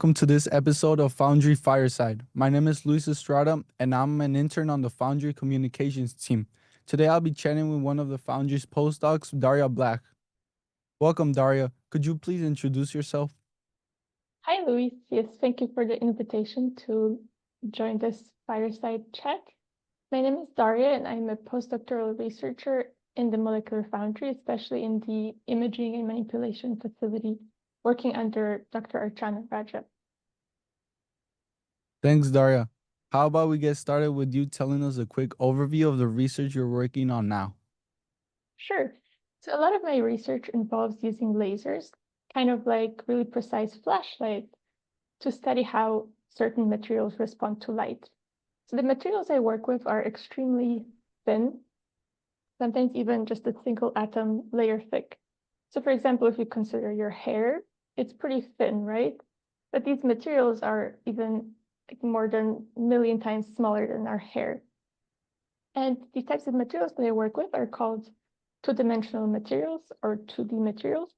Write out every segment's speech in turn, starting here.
welcome to this episode of Foundry Fireside. My name is Luis Estrada, and I'm an intern on the Foundry Communications team. Today, I'll be chatting with one of the Foundry's postdocs, Daria Blach. Welcome, Daria. Could you please introduce yourself? Hi, Luis. Yes, thank you for the invitation to join this fireside chat. My name is Daria, and I'm a postdoctoral researcher in the Molecular Foundry, especially in the imaging and manipulation facility, working under Dr. Archana Raja. Thanks, Daria. How about we get started with you telling us a quick overview of the research you're working on now? Sure. So a lot of my research involves using lasers, kind of like really precise flashlights, to study how certain materials respond to light. So the materials I work with are extremely thin, sometimes even just a single atom layer thick. So for example, if you consider your hair, it's pretty thin, right? But these materials are even more than a million times smaller than our hair. And these types of materials that I work with are called two-dimensional materials or 2D materials.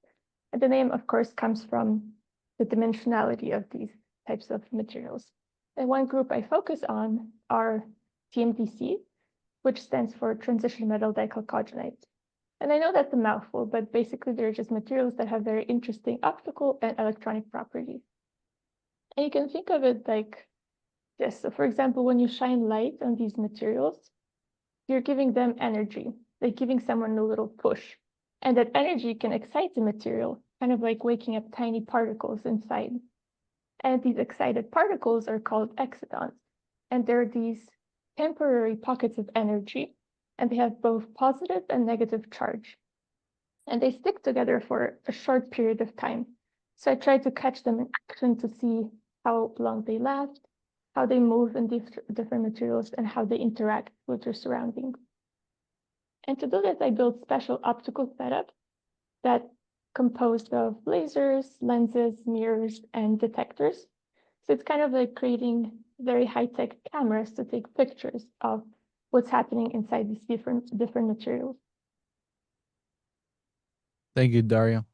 And the name, of course, comes from the dimensionality of these types of materials. And one group I focus on are TMDC, which stands for transition metal dichalcogenide. And I know that's a mouthful, but basically they're just materials that have very interesting optical and electronic properties. And you can think of it like this. So for example, when you shine light on these materials, you're giving them energy, like giving someone a little push. And that energy can excite the material, kind of like waking up tiny particles inside. And these excited particles are called excitons. And they're these temporary pockets of energy, and they have both positive and negative charge. And they stick together for a short period of time. So I try to catch them in action to see how long they last, how they move in different materials, and how they interact with their surroundings. And to do this, I built special optical setups that composed of lasers, lenses, mirrors, and detectors. So it's kind of like creating very high-tech cameras to take pictures of what's happening inside these different materials. Thank you, Daria.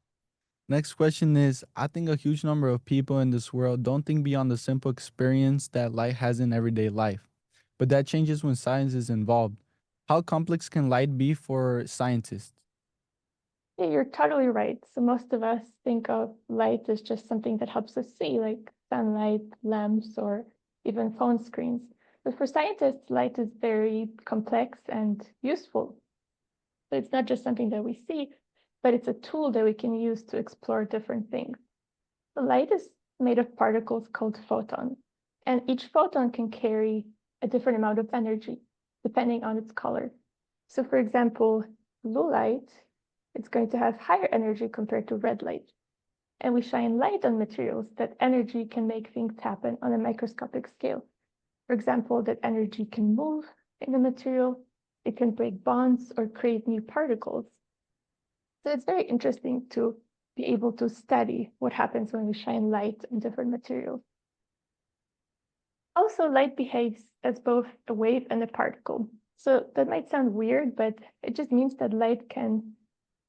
Next question is, I think a huge number of people in this world don't think beyond the simple experience that light has in everyday life. But that changes when science is involved. How complex can light be for scientists? Yeah, you're totally right. So most of us think of light as just something that helps us see, like sunlight, lamps, or even phone screens. But for scientists, light is very complex and useful. So it's not just something that we see, but it's a tool that we can use to explore different things. The light is made of particles called photons, and each photon can carry a different amount of energy depending on its color. So for example, blue light, it's going to have higher energy compared to red light. And we shine light on materials that energy can make things happen on a microscopic scale. For example, that energy can move in the material, it can break bonds or create new particles. So it's very interesting to be able to study what happens when we shine light on different materials. Also, light behaves as both a wave and a particle. So that might sound weird, but it just means that light can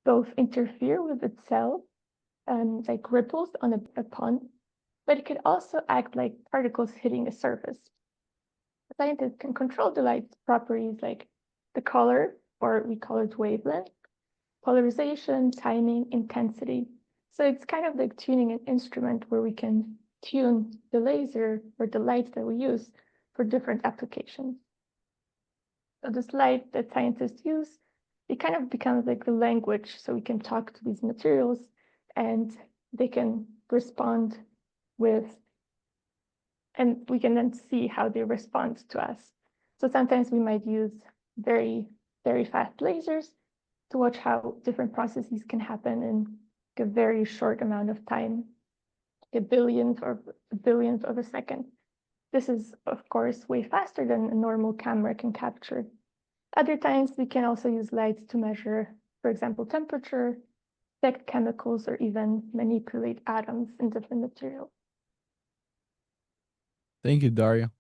both interfere with itself, like ripples on a pond, but it could also act like particles hitting a surface. Scientists can control the light's properties like the color, or we call it wavelength, polarization, timing, intensity. So it's kind of like tuning an instrument where we can tune the laser or the light that we use for different applications. So this light that scientists use, it kind of becomes like the language, so we can talk to these materials and they can respond with, and we can then see how they respond to us. So sometimes we might use very, very fast lasers to watch how different processes can happen in a very short amount of time, a billionth or a billionth of a second. This is, of course, way faster than a normal camera can capture. Other times, we can also use lights to measure, for example, temperature, detect chemicals, or even manipulate atoms in different materials. Thank you, Daria.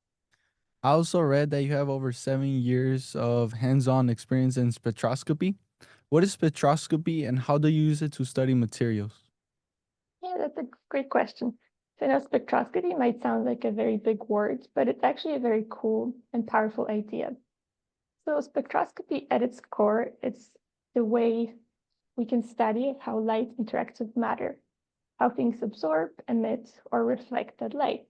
I also read that you have over 7 years of hands-on experience in spectroscopy. What is spectroscopy and how do you use it to study materials? Yeah, that's a great question. So now spectroscopy might sound like a very big word, but it's actually a very cool and powerful idea. So spectroscopy at its core, it's the way we can study how light interacts with matter, how things absorb, emit, or reflect that light.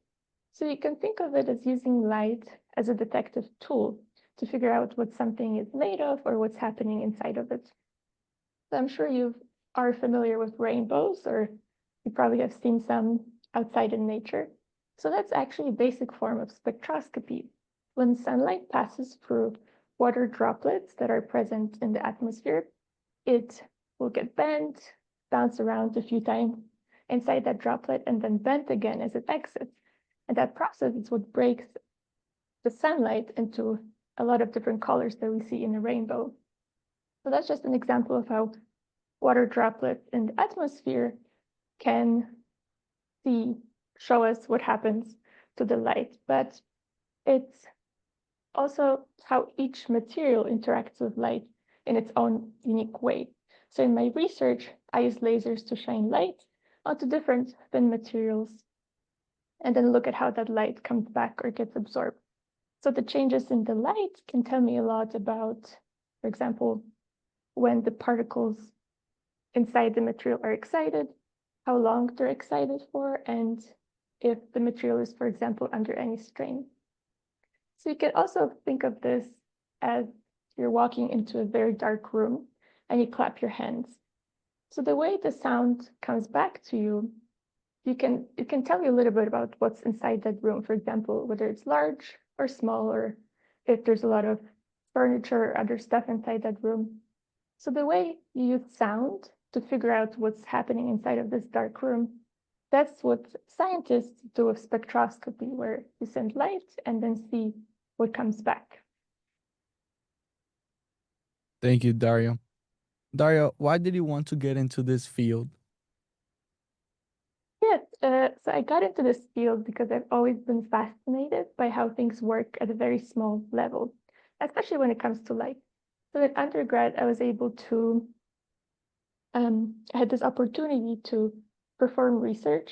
So you can think of it as using light as a detective tool to figure out what something is made of or what's happening inside of it. So I'm sure you are familiar with rainbows, or you probably have seen some outside in nature. So that's actually a basic form of spectroscopy. When sunlight passes through water droplets that are present in the atmosphere, it will get bent, bounce around a few times inside that droplet, and then bent again as it exits. And that process is what breaks the sunlight into a lot of different colors that we see in a rainbow. So that's just an example of how water droplets in the atmosphere can show us what happens to the light. But it's also how each material interacts with light in its own unique way. So in my research, I use lasers to shine light onto different thin materials and then look at how that light comes back or gets absorbed. So the changes in the light can tell me a lot about, for example, when the particles inside the material are excited, how long they're excited for, and if the material is, for example, under any strain. So you can also think of this as you're walking into a very dark room and you clap your hands. So the way the sound comes back to you, it can tell you a little bit about what's inside that room. For example, whether it's large or small, or if there's a lot of furniture or other stuff inside that room. So the way you use sound to figure out what's happening inside of this dark room, that's what scientists do with spectroscopy, where you send light and then see what comes back. Thank you, Daria. Daria, why did you want to get into this field? Yes, so I got into this field because I've always been fascinated by how things work at a very small level, especially when it comes to light. So in undergrad, I was able to, I had this opportunity to perform a research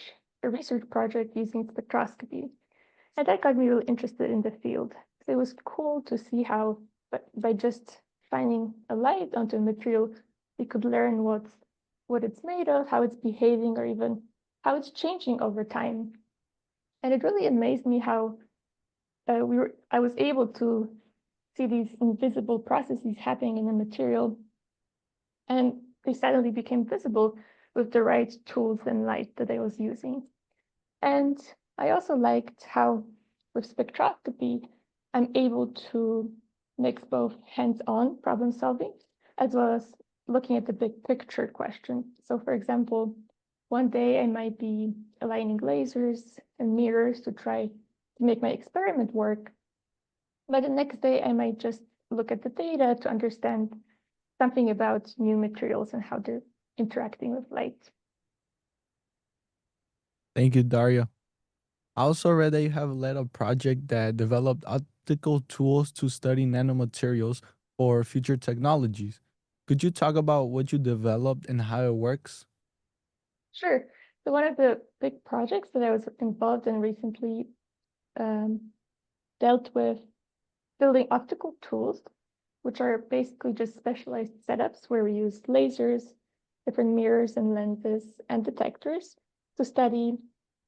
project using spectroscopy. And that got me really interested in the field. So it was cool to see how, by just shining a light onto a material, we could learn what it's made of, how it's behaving, or even how it's changing over time. And it really amazed me how I was able to see these invisible processes happening in the material, and they suddenly became visible with the right tools and light that I was using. And I also liked how with spectroscopy, I'm able to mix both hands-on problem solving as well as looking at the big picture question. So for example, one day I might be aligning lasers and mirrors to try to make my experiment work. But the next day I might just look at the data to understand something about new materials and how they're interacting with light. Thank you, Daria. I also read that you have led a project that developed optical tools to study nanomaterials for future technologies. Could you talk about what you developed and how it works? Sure. So one of the big projects that I was involved in recently dealt with building optical tools, which are basically just specialized setups where we use lasers, different mirrors and lenses and detectors to study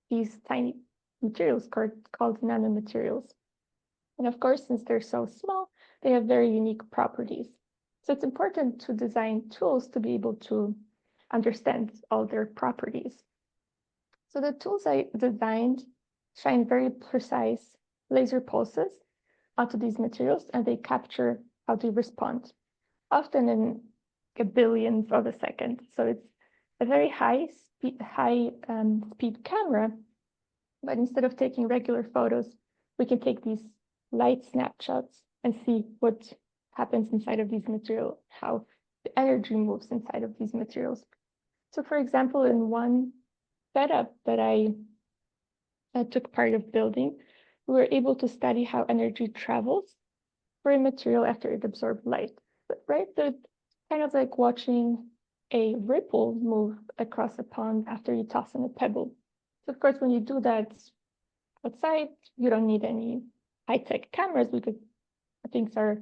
these tiny materials called nanomaterials. And of course, since they're so small, they have very unique properties. So it's important to design tools to be able to understand all their properties. So the tools I designed shine very precise laser pulses onto these materials, and they capture how they respond, often in a billionth of a second. So it's a very high speed camera, but instead of taking regular photos, we can take these light snapshots and see what happens inside of these materials, how the energy moves inside of these materials. So for example, in one setup that I took part of building, we were able to study how energy travels for a material after it absorbed light. Right? So it's kind of like watching a ripple move across a pond after you toss in a pebble. So of course, when you do that outside, you don't need any high-tech cameras because things are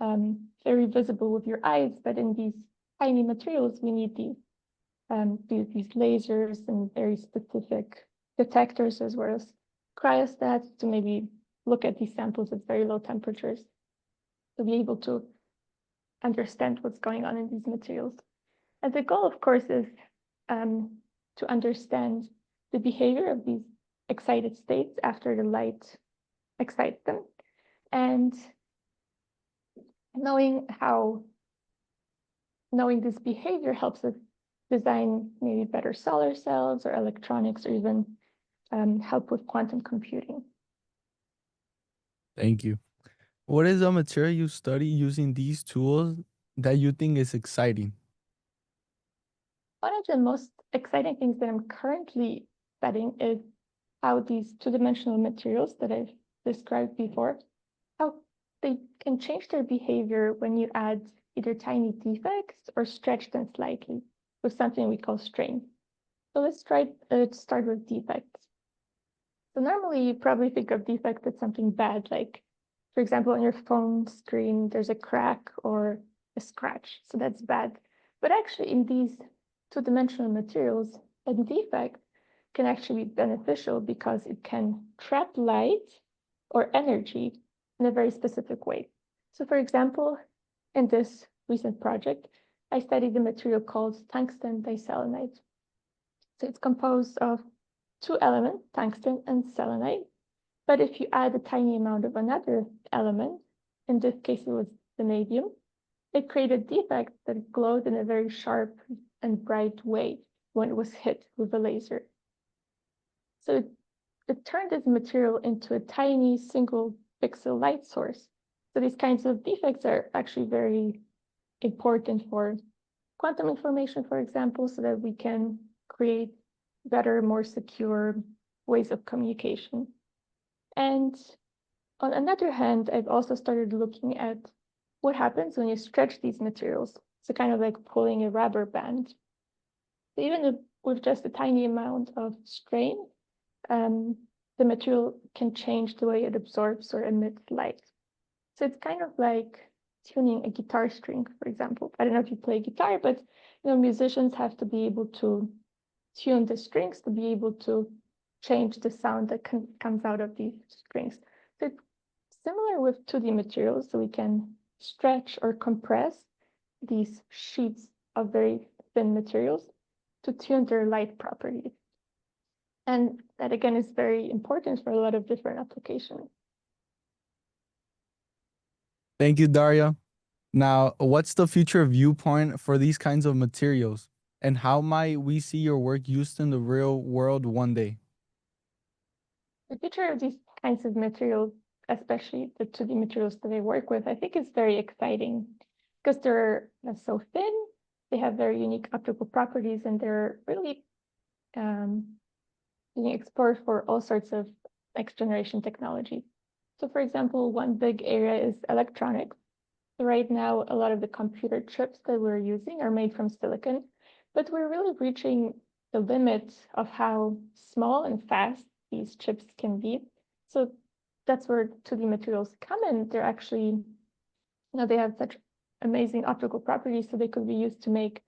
very visible with your eyes. But in these tiny materials, we need these lasers and very specific detectors as well as cryostats to maybe look at these samples at very low temperatures to be able to understand what's going on in these materials. And the goal, of course, is to understand the behavior of these excited states after the light excites them. And knowing this behavior helps us design maybe better solar cells or electronics or even help with quantum computing. Thank you. What is a material you study using these tools that you think is exciting? One of the most exciting things that I'm currently studying is how these two-dimensional materials that I've described before, how they can change their behavior when you add either tiny defects or stretch them slightly with something we call strain. So let's start with defects. So normally you probably think of defect as something bad, like for example, on your phone screen, there's a crack or a scratch. So that's bad. But actually in these two-dimensional materials, a defect can actually be beneficial because it can trap light or energy in a very specific way. So for example, in this recent project, I studied a material called tungsten diselenide. So it's composed of two elements, tungsten and selenide. But if you add a tiny amount of another element, in this case it was vanadium, it created a defect that glowed in a very sharp and bright way when it was hit with a laser. So it turned this material into a tiny single pixel light source. So these kinds of defects are actually very important for quantum information, for example, so that we can create better, more secure ways of communication. And on another hand, I've also started looking at what happens when you stretch these materials. So kind of like pulling a rubber band. So even with just a tiny amount of strain, the material can change the way it absorbs or emits light. So it's kind of like tuning a guitar string, for example. I don't know if you play guitar, but musicians have to be able to tune the strings to be able to change the sound that comes out of these strings. So it's similar with 2D materials, so we can stretch or compress these sheets of very thin materials to tune their light properties. And that again is very important for a lot of different applications. Thank you, Daria. Now, what's the future viewpoint for these kinds of materials? And how might we see your work used in the real world one day? The future of these kinds of materials, especially the 2D materials that I work with, I think is very exciting because they're so thin, they have very unique optical properties, and they're really being explored for all sorts of next generation technology. So for example, one big area is electronics. So right now, a lot of the computer chips that we're using are made from silicon, but we're really reaching the limit of how small and fast these chips can be. So that's where 2D materials come in. They're actually, they have such amazing optical properties, so they could be used to make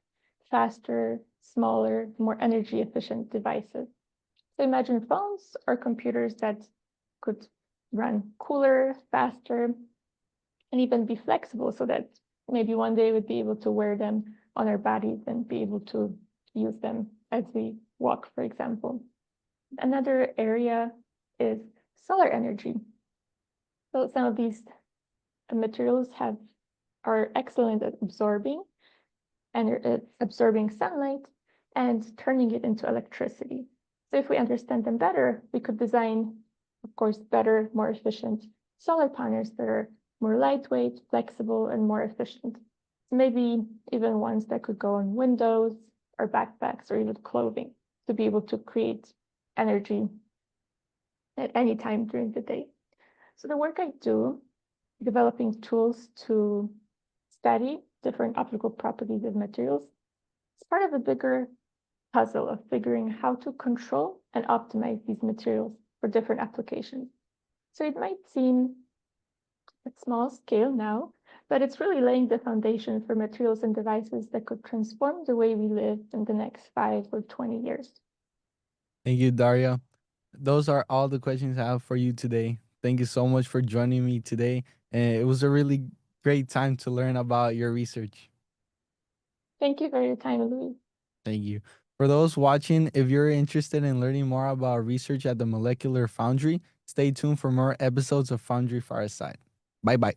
faster, smaller, more energy efficient devices. So imagine phones or computers that could run cooler, faster, and even be flexible so that maybe one day we'd be able to wear them on our bodies and be able to use them as we walk, for example. Another area is solar energy. So some of these materials are excellent at absorbing sunlight and turning it into electricity. So if we understand them better, we could design, of course, better, more efficient solar panels that are more lightweight, flexible, and more efficient. Maybe even ones that could go on windows or backpacks or even clothing to be able to create energy at any time during the day. So the work I do, developing tools to study different optical properties of materials, is part of a bigger puzzle of figuring how to control and optimize these materials for different applications. So it might seem at small scale now, but it's really laying the foundation for materials and devices that could transform the way we live in the next 5 or 20 years. Thank you, Daria. Those are all the questions I have for you today. Thank you so much for joining me today. And it was a really great time to learn about your research. Thank you for your time, Louise. Thank you. For those watching, if you're interested in learning more about research at the Molecular Foundry, stay tuned for more episodes of Foundry Fireside. Bye bye.